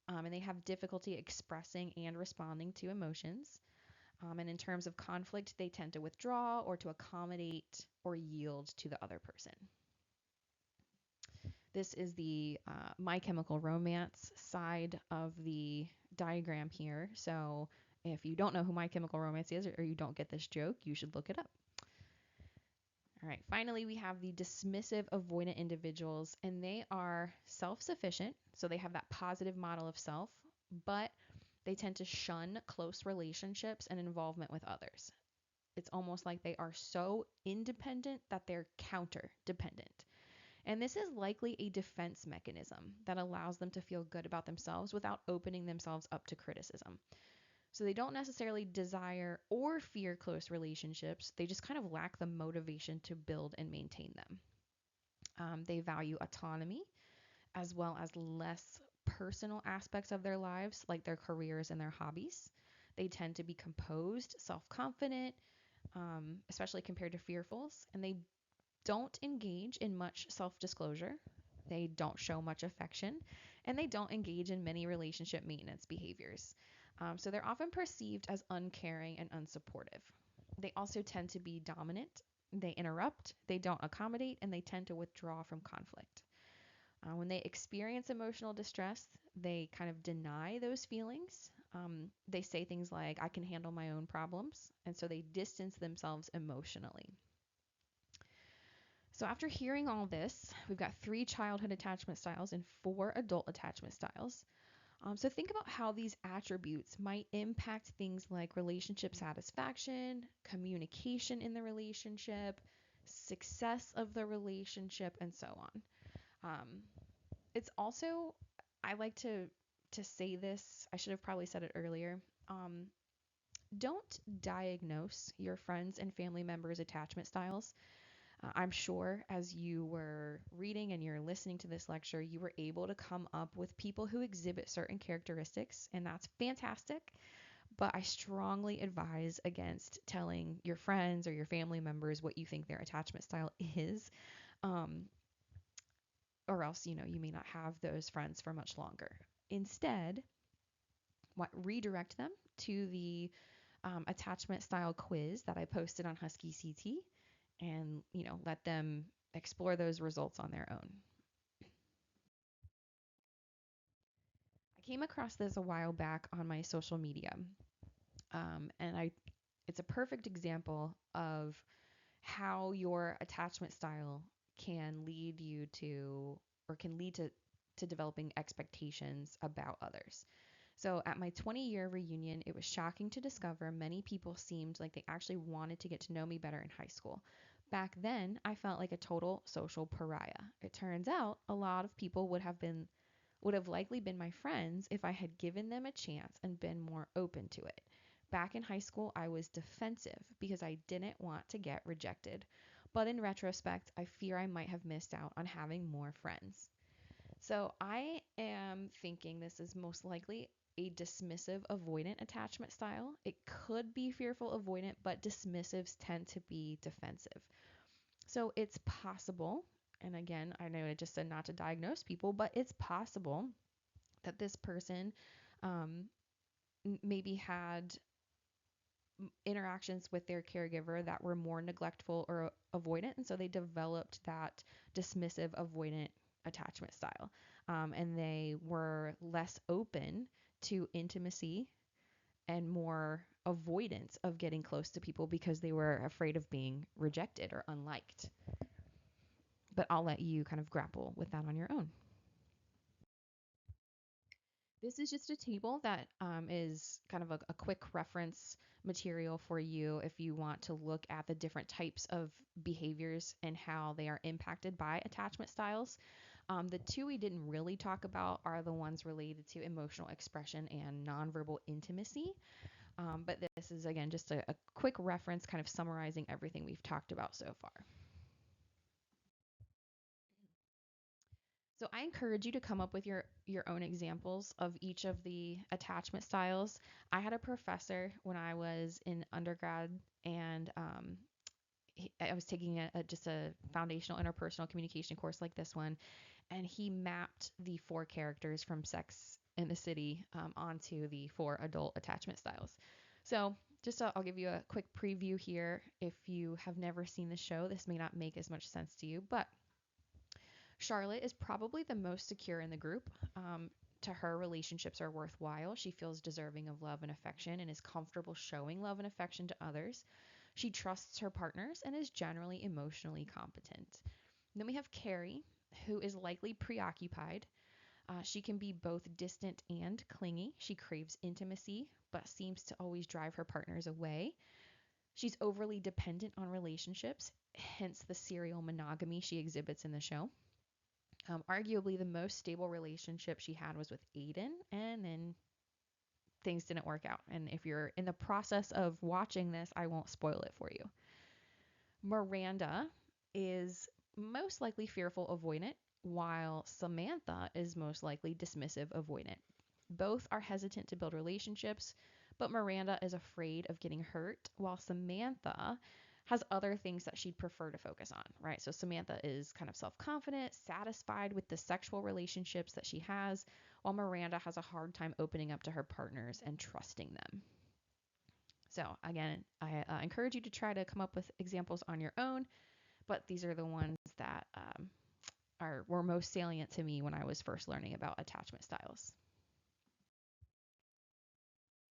And they have difficulty expressing and responding to emotions. And in terms of conflict, they tend to withdraw or to accommodate or yield to the other person. This is the My Chemical Romance side of the diagram here. So if you don't know who My Chemical Romance is or you don't get this joke, you should look it up. All right, finally, we have the dismissive avoidant individuals, and they are self sufficient. So they have that positive model of self, but they tend to shun close relationships and involvement with others. It's almost like they are so independent that they're counter dependent. And this is likely a defense mechanism that allows them to feel good about themselves without opening themselves up to criticism. So they don't necessarily desire or fear close relationships. They just kind of lack the motivation to build and maintain them. They value autonomy as well as less personal aspects of their lives, like their careers and their hobbies. They tend to be composed, self confident, especially compared to fearfuls, and they don't engage in much self disclosure. They don't show much affection, and they don't engage in many relationship maintenance behaviors. So they're often perceived as uncaring and unsupportive. They also tend to be dominant. They interrupt, they don't accommodate, and they tend to withdraw from conflict. When they experience emotional distress, they kind of deny those feelings. They say things like, I can handle my own problems. And so they distance themselves emotionally. So after hearing all this, we've got 3 childhood attachment styles and 4 adult attachment styles. So think about how these attributes might impact things like relationship satisfaction, communication in the relationship, success of the relationship, and so on. Um, it's also, I like to say this, I should have probably said it earlier. Don't diagnose your friends and family members' attachment styles. I'm sure as you were reading and you're listening to this lecture, you were able to come up with people who exhibit certain characteristics, and that's fantastic. But I strongly advise against telling your friends or your family members what you think their attachment style is, um, or else, you may not have those friends for much longer. Instead, redirect them to the attachment style quiz that I posted on Husky CT and, let them explore those results on their own. I came across this a while back on my social media. And it's a perfect example of how your attachment style can lead you to, or can lead to developing expectations about others. So at my 20-year reunion, it was shocking to discover many people seemed like they actually wanted to get to know me better in high school. Back then, I felt like a total social pariah. It turns out a lot of people would have likely been my friends if I had given them a chance and been more open to it. Back in high school, I was defensive because I didn't want to get rejected. But in retrospect, I fear I might have missed out on having more friends. So I am thinking this is most likely a dismissive avoidant attachment style. It could be fearful avoidant, but dismissives tend to be defensive. So it's possible, and again, I know I just said not to diagnose people, but it's possible that this person um, maybe had interactions with their caregiver that were more neglectful or avoidant, and so they developed that dismissive avoidant attachment style, and they were less open to intimacy and more avoidance of getting close to people because they were afraid of being rejected or unliked. But I'll let you kind of grapple with that on your own. This is just a table that is kind of a quick reference material for you if you want to look at the different types of behaviors and how they are impacted by attachment styles. The two we didn't really talk about are the ones related to emotional expression and nonverbal intimacy. But this is, again, just a quick reference kind of summarizing everything we've talked about so far. So I encourage you to come up with your own examples of each of the attachment styles. I had a professor when I was in undergrad, and I was taking just a foundational interpersonal communication course like this one, and he mapped the four characters from Sex and the City onto the four adult attachment styles. So I'll give you a quick preview here. If you have never seen the show, this may not make as much sense to you, but Charlotte is probably the most secure in the group. To her, relationships are worthwhile. She feels deserving of love and affection and is comfortable showing love and affection to others. She trusts her partners and is generally emotionally competent. Then we have Carrie, who is likely preoccupied. She can be both distant and clingy. She craves intimacy, but seems to always drive her partners away. She's overly dependent on relationships, hence the serial monogamy she exhibits in the show. Arguably, the most stable relationship she had was with Aiden, and then things didn't work out. And if you're in the process of watching this, I won't spoil it for you. Miranda is most likely fearful avoidant, while Samantha is most likely dismissive avoidant. Both are hesitant to build relationships, but Miranda is afraid of getting hurt, while Samantha has other things that she'd prefer to focus on, right? So Samantha is kind of self-confident, satisfied with the sexual relationships that she has, while Miranda has a hard time opening up to her partners and trusting them. So again, I encourage you to try to come up with examples on your own, but these are the ones that were most salient to me when I was first learning about attachment styles.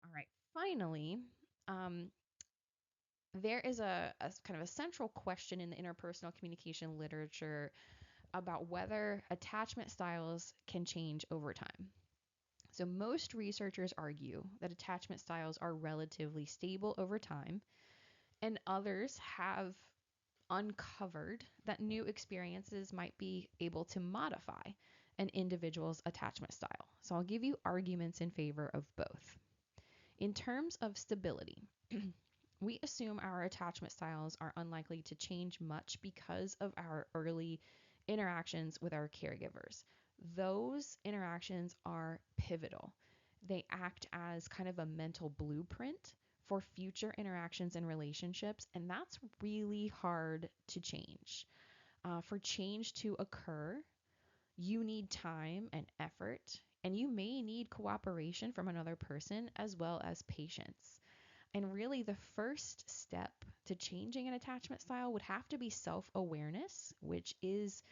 All right, finally, um, there is a kind of a central question in the interpersonal communication literature about whether attachment styles can change over time. So most researchers argue that attachment styles are relatively stable over time, and others have uncovered that new experiences might be able to modify an individual's attachment style. So I'll give you arguments in favor of both. In terms of stability, we assume our attachment styles are unlikely to change much because of our early interactions with our caregivers. Those interactions are pivotal. They act as kind of a mental blueprint for future interactions and relationships, and that's really hard to change. For change to occur, you need time and effort, and you may need cooperation from another person as well as patience. And really, the first step to changing an attachment style would have to be self awareness, which is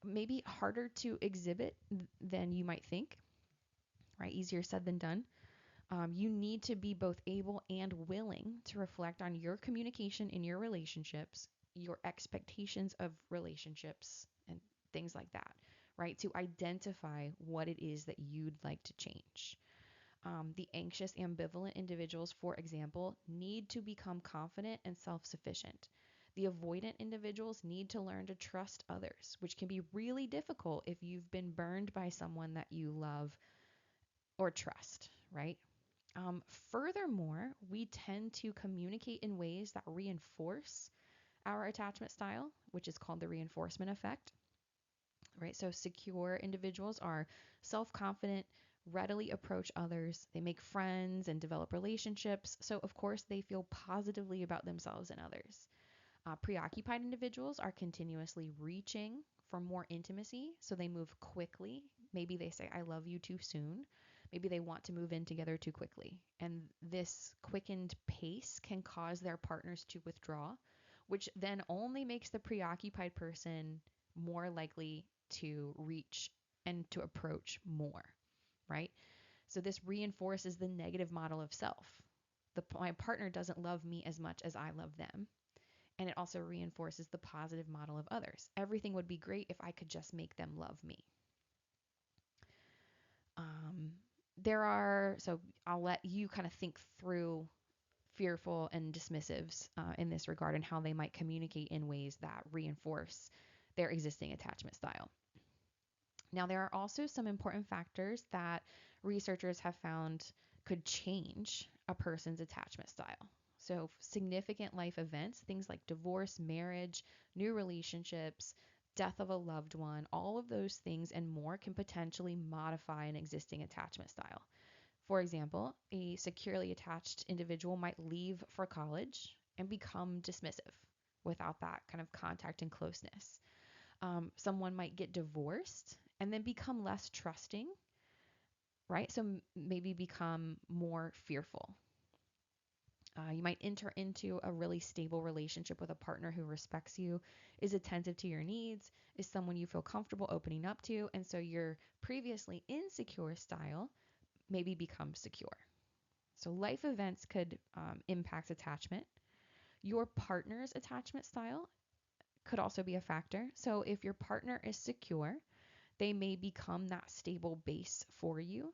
maybe harder to exhibit than you might think, right? Easier said than done. You need to be both able and willing to reflect on your communication in your relationships, your expectations of relationships, things like that, right? To identify what it is that you'd like to change. The anxious, ambivalent individuals, for example, need to become confident and self sufficient. The avoidant individuals need to learn to trust others, which can be really difficult if you've been burned by someone that you love or trust, right? Furthermore, we tend to communicate in ways that reinforce our attachment style, which is called the reinforcement effect, right? So, secure individuals are self confident, readily approach others, they make friends and develop relationships. So, of course, they feel positively about themselves and others. Preoccupied individuals are continuously reaching for more intimacy, so they move quickly. Maybe they say, I love you too soon. Maybe they want to move in together too quickly. And this quickened pace can cause their partners to withdraw, which then only makes the preoccupied person more likely to reach and to approach more, right? So this reinforces the negative model of self. My partner doesn't love me as much as I love them. And it also reinforces the positive model of others. Everything would be great if I could just make them love me. Um, so I'll let you kind of think through fearful and dismissives in this regard and how they might communicate in ways that reinforce their existing attachment style. Now, there are also some important factors that researchers have found could change a person's attachment style. So, significant life events, things like divorce, marriage, new relationships, death of a loved one, all of those things and more can potentially modify an existing attachment style. For example, a securely attached individual might leave for college and become dismissive without that kind of contact and closeness. Someone might get divorced and then become less trusting, right? So maybe become more fearful. You might enter into a really stable relationship with a partner who respects you, is attentive to your needs, is someone you feel comfortable opening up to, and so your previously insecure style maybe becomes secure. So life events could impact attachment. Your partner's attachment style could also be a factor. So if your partner is secure, they may become that stable base for you.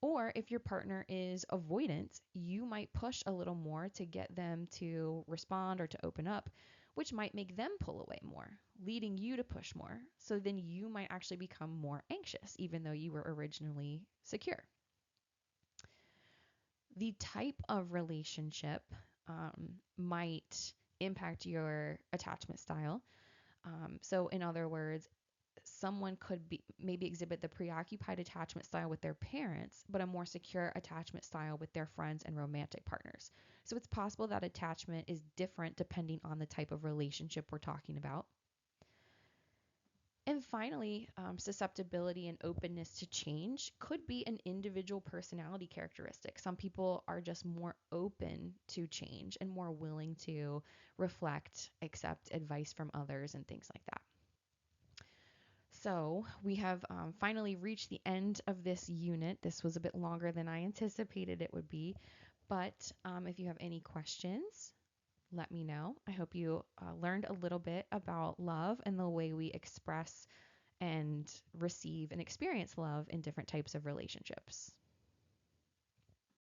Or if your partner is avoidant, you might push a little more to get them to respond or to open up, which might make them pull away more, leading you to push more. So then you might actually become more anxious, even though you were originally secure. The type of relationship might impact your attachment style. So, in other words, someone could be maybe exhibit the preoccupied attachment style with their parents, but a more secure attachment style with their friends and romantic partners. So it's possible that attachment is different depending on the type of relationship we're talking about. And finally, susceptibility and openness to change could be an individual personality characteristic. Some people are just more open to change and more willing to reflect, accept advice from others, and things like that. So we have finally reached the end of this unit. This was a bit longer than I anticipated it would be, but if you have any questions, let me know. I hope you learned a little bit about love and the way we express and receive and experience love in different types of relationships.